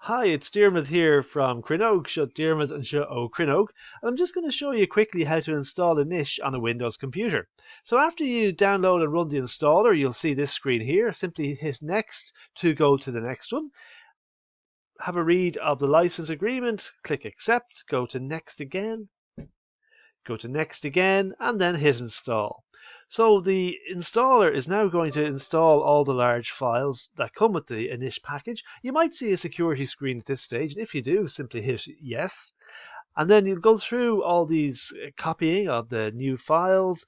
Hi, it's Diarmuid here from Crinogue, Seo Diarmuid and Seo Ó Crinogue, and I'm just going to show you quickly how to install Anois on a Windows computer. So after you download and run the installer, you'll see this screen here. Simply hit Next to go to the next one. Have a read of the license agreement, click Accept, go to Next again, and then hit Install. So the installer is now going to install all the large files that come with the Anois package. You might see a security screen at this stage, and if you do, simply hit Yes. And then you'll go through all these copying of the new files,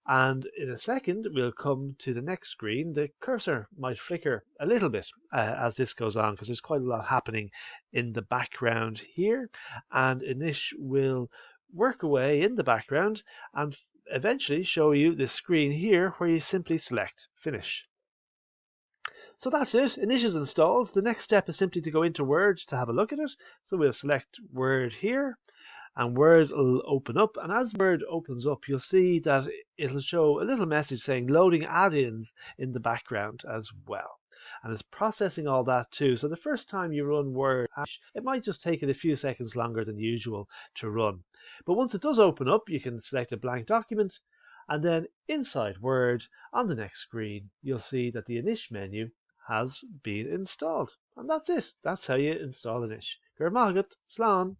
and in a second we'll come to the next screen. The cursor might flicker a little bit as this goes on because there's quite a lot happening in the background here, and Anois will work away in the background and eventually show you the screen here where you simply select Finish. So that's it. Anois is installed. The next step is simply to go into Word to have a look at it. So we'll select Word here, and Word will open up. And as Word opens up, you'll see that it'll show a little message saying loading add-ins in the background as well. And it's processing all that too. So the first time you run Word, it might just take it a few seconds longer than usual to run. But once it does open up, you can select a blank document, and then inside Word on the next screen, you'll see that the Anois menu has been installed. And that's it. That's how you install Anois. Gur magat, slán.